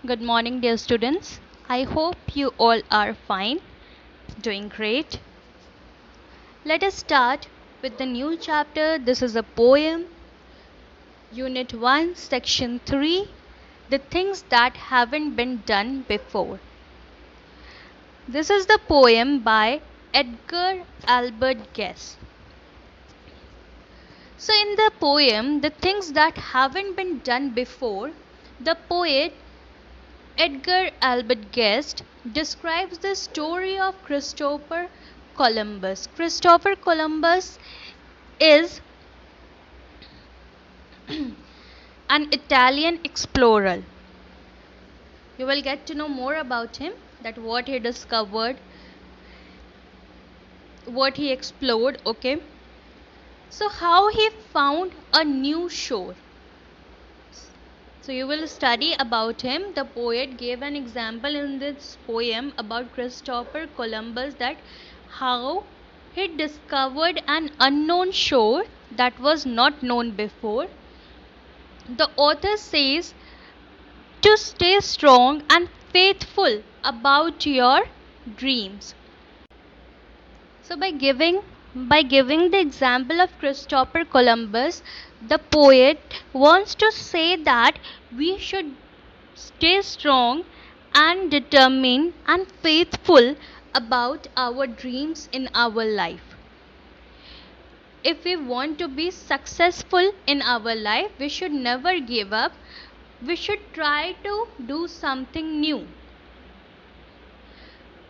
Good morning, dear students. I hope you all are fine, doing great. Let us start with the new chapter. This is a poem, Unit 1, Section 3, The Things That Haven't Been Done Before. This is the poem by Edgar Albert Guess. So, in the poem, The Things That Haven't Been Done Before, the poet Edgar Albert Guest describes the story of Christopher Columbus. Christopher Columbus is an Italian explorer. You will get to know more about him, that what he discovered, what he explored, okay? So how he found a new shore. So you will study about him. The poet gave an example in this poem about Christopher Columbus, that how he discovered an unknown shore that was not known before. The author says to stay strong and faithful about your dreams. So by giving the example of Christopher Columbus, the poet wants to say that we should stay strong and determined and faithful about our dreams in our life. If we want to be successful in our life, we should never give up. We should try to do something new.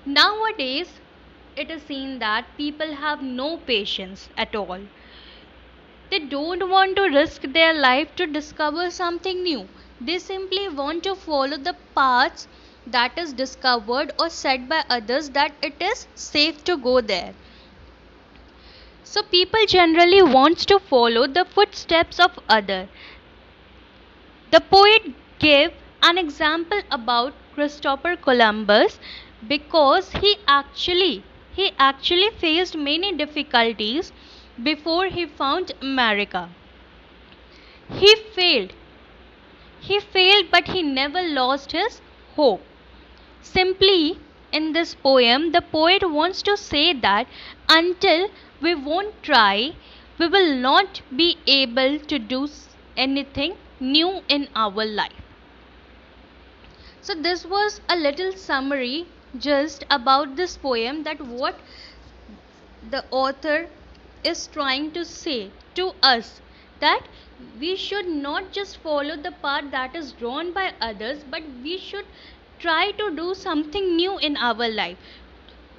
Nowadays, it is seen that people have no patience at all. They don't want to risk their life to discover something new. They simply want to follow the paths that is discovered or said by others that it is safe to go there. So people generally wants to follow the footsteps of others. The poet gave an example about Christopher Columbus because he actually faced many difficulties before he found America. He failed. But he never lost his hope. Simply, in this poem, the poet wants to say that until we won't try, we will not be able to do anything new in our life. So this was a little summary just about this poem, that what the author is trying to say to us, that we should not just follow the path that is drawn by others, but we should try to do something new in our life,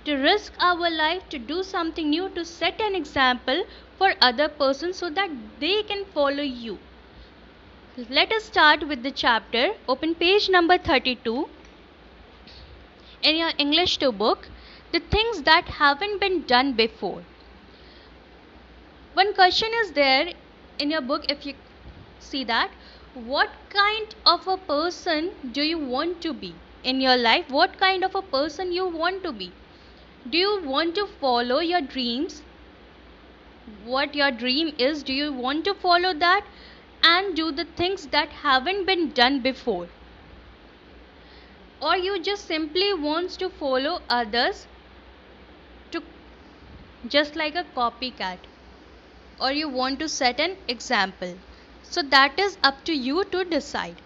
to risk our life, to do something new, to set an example for other persons so that they can follow you. Let us start with the chapter. Open page number 32 in your English 2 book, The Things That Haven't Been Done Before. One question is there in your book, if you see that, what kind of a person do you want to be in your life? What kind of a person you want to be? Do you want to follow your dreams? What your dream is, do you want to follow that and do the things that haven't been done before? Or you just simply wants to follow others, to just like a copycat, or you want to set an example? So that is up to you to decide.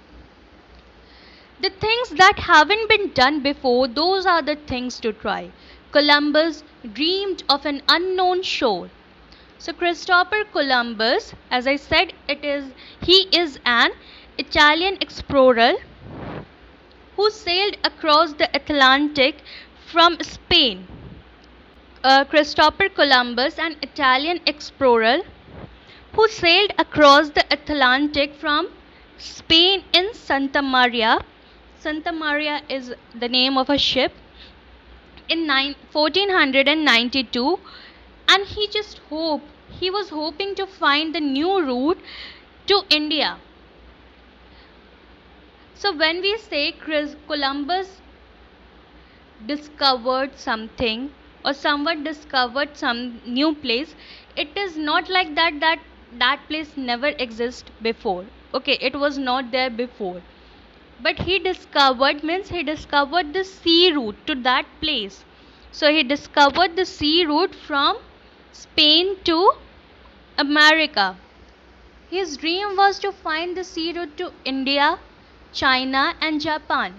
The things that haven't been done before, those are the things to try. Columbus dreamed of an unknown shore. So Christopher Columbus, as I said, he is an Italian explorer who sailed across the Atlantic from Spain. Christopher Columbus, an Italian explorer who sailed across the Atlantic from Spain in Santa Maria. Santa Maria is the name of a ship, in 1492, and he was hoping to find the new route to India. So when we say Columbus discovered something, or someone discovered some new place, it is not like that place never existed before. Okay, it was not there before. But he discovered, means he discovered the sea route to that place. So he discovered the sea route from Spain to America. His dream was to find the sea route to India, China, and Japan.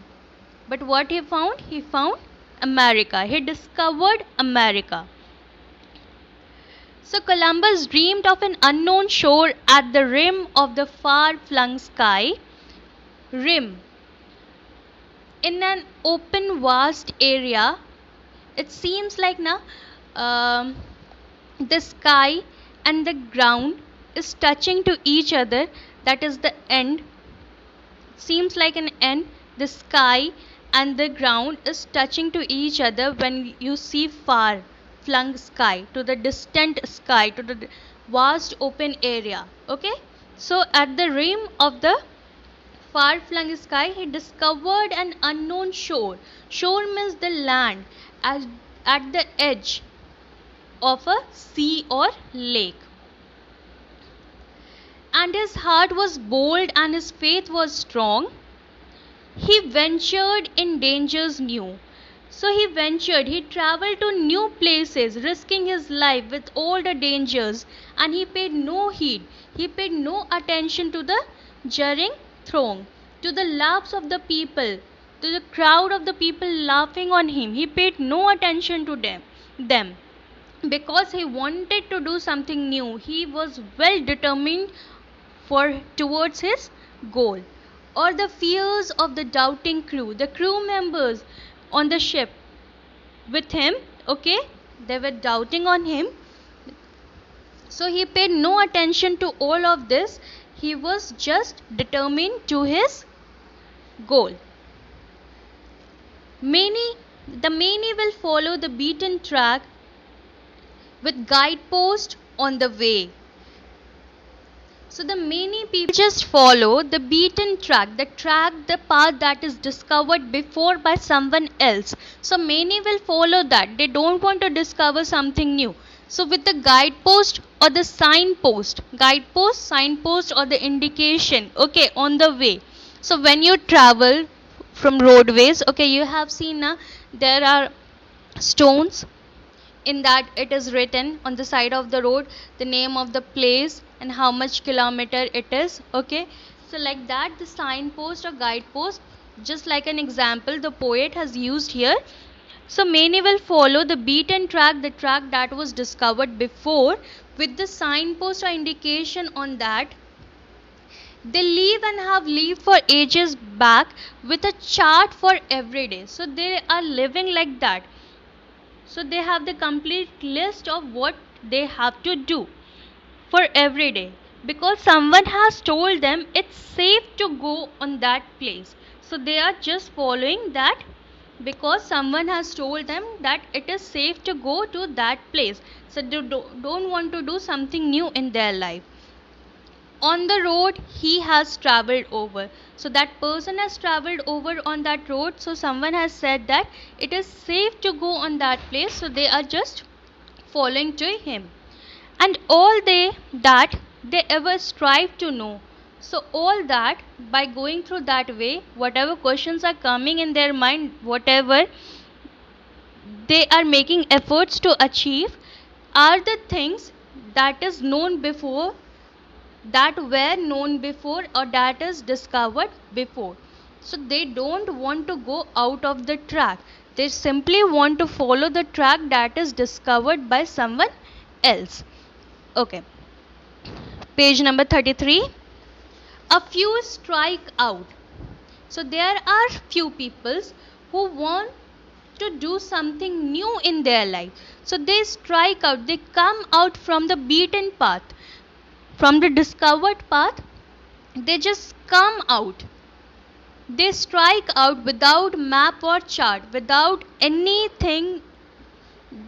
But what he found? He found America. He discovered America. So Columbus dreamed of an unknown shore at the rim of the far-flung sky. Rim. In an open, vast area, it seems like the sky and the ground is touching to each other. That is the end. Seems like an end. The sky and the ground is touching to each other when you see far flung sky, to the distant sky, to the vast open area. Okay, so at the rim of the far flung sky, he discovered an unknown shore. Shore means the land at the edge of a sea or lake. And his heart was bold and his faith was strong. He ventured in dangers new. So he ventured, he traveled to new places, risking his life with all the dangers, and he paid no heed. He paid no attention to the jeering throng, to the laughs of the people, to the crowd of the people laughing on him. He paid no attention to them because he wanted to do something new. He was well determined for towards his goal. Or the fears of the doubting crew, the crew members on the ship with him, okay, they were doubting on him. So he paid no attention to all of this. He was just determined to his goal. Many will follow the beaten track with guidepost on the way. So the many people just follow the beaten track, the path that is discovered before by someone else. So many will follow that. They don't want to discover something new. So with the guidepost or the signpost, signpost or the indication, okay, on the way. So when you travel from roadways, okay, you have seen there are stones in that it is written on the side of the road the name of the place and how much kilometer it is. Okay, so like that the signpost or guidepost, just like an example the poet has used here. So many will follow the beaten track, the track that was discovered before, with the signpost or indication on that. They live and have lived for ages back with a chart for every day. So they are living like that. So they have the complete list of what they have to do for every day, because someone has told them it's safe to go on that place. So they are just following that because someone has told them that it is safe to go to that place. So they don't want to do something new in their life. On the road he has traveled over. So that person has traveled over on that road. So someone has said that it is safe to go on that place. So they are just following to him. And all that they ever strive to know. So all that by going through that way, whatever questions are coming in their mind, whatever they are making efforts to achieve, are the things that is known before, that were known before, or that is discovered before. So they don't want to go out of the track. They simply want to follow the track that is discovered by someone else. Okay. Page number 33. A few strike out. So there are few people who want to do something new in their life. So they strike out. They come out from the beaten path, from the discovered path. They just come out. They strike out without map or chart, without anything.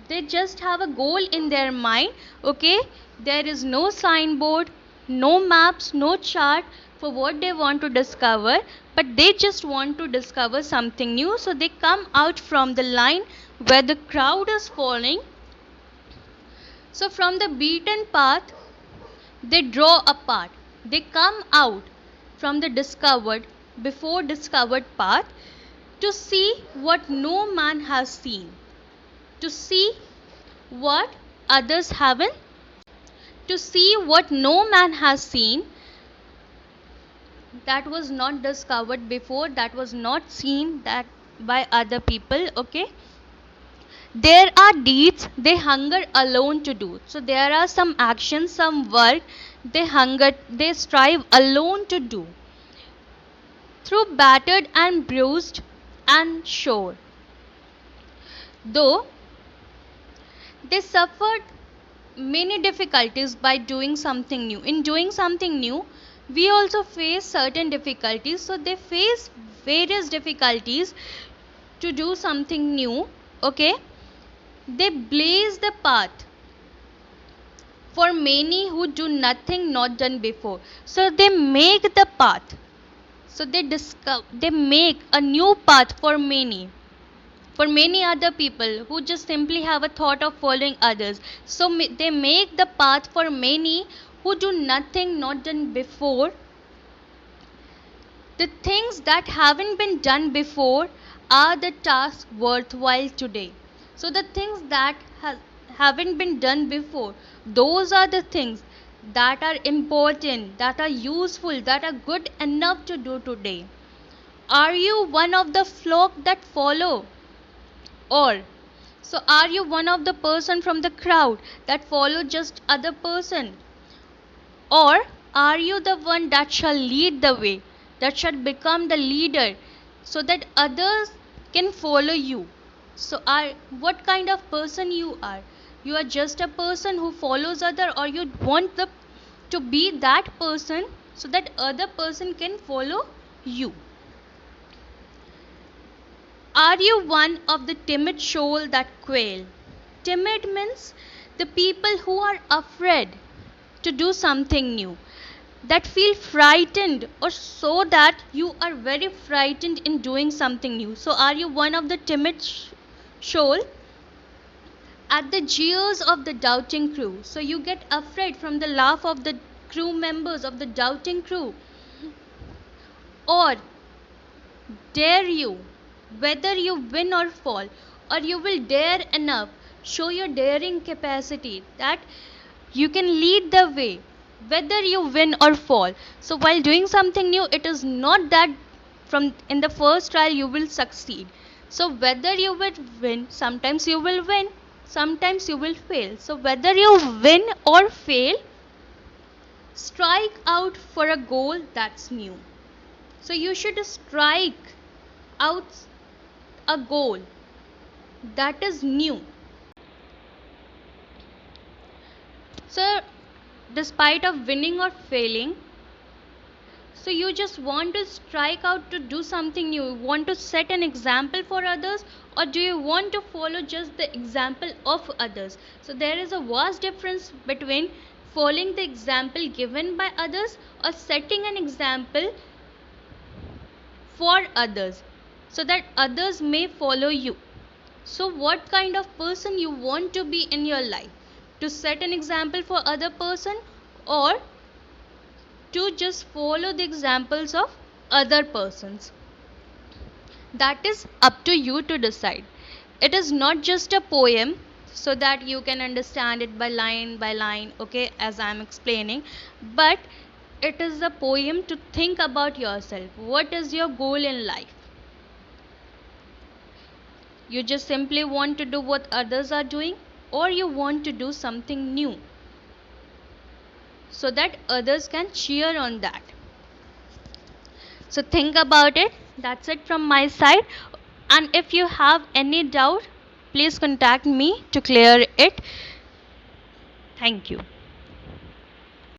They just have a goal in their mind. Okay, there is no signboard, no maps, no chart for what they want to discover, but they just want to discover something new. So they come out from the line where the crowd is following. So from the beaten path they draw apart. They come out from the discovered. before discovered path, to see what no man has seen, to see what others haven't, to see what no man has seen, that was not discovered before, that was not seen that by other people. Okay, there are deeds they hunger alone to do. So there are some actions, some work they strive alone to do, through battered and bruised and sore, though they suffered many difficulties by doing something new. In doing something new, we also face certain difficulties. So they face various difficulties to do something new. Okay, they blaze the path for many who do nothing not done before. So they make the path. So they make a new path for many other people who just simply have a thought of following others. So they make the path for many who do nothing not done before. The things that haven't been done before are the tasks worthwhile today. So the things that haven't been done before, those are the things that are important, that are useful, that are good enough to do today. Are you one of the flock that follow? Or so are you one of the person from the crowd that follow just other person? Or are you the one that shall lead the way, that shall become the leader, so that others can follow you? So what kind of person you are? You are just a person who follows other, or you want to be that person so that other person can follow you? Are you one of the timid soul that quail? Timid means the people who are afraid to do something new, that feel frightened, or so that you are very frightened in doing something new. So are you one of the timid soul? At the jeers of the doubting crew. So you get afraid from the laugh of the crew members of the doubting crew. Or dare you, whether you win or fall, or you will dare enough, show your daring capacity that you can lead the way, whether you win or fall. So while doing something new, it is not that from in the first trial you will succeed. So whether you will win, sometimes you will win, sometimes you will fail. So whether you win or fail, strike out for a goal that's new. So you should strike out a goal that is new. So despite of winning or failing, so you just want to strike out to do something new, you want to set an example for others, or do you want to follow just the example of others? So there is a vast difference between following the example given by others or setting an example for others so that others may follow you. So what kind of person you want to be in your life? To set an example for other person, or to just follow the examples of other persons? That is up to you to decide. It is not just a poem so that you can understand it by line, okay, as I am explaining, but it is a poem to think about yourself. What is your goal in life? You just simply want to do what others are doing, or you want to do something new so that others can cheer on that? So think about it. That's it from my side. And if you have any doubt, please contact me to clear it. Thank you.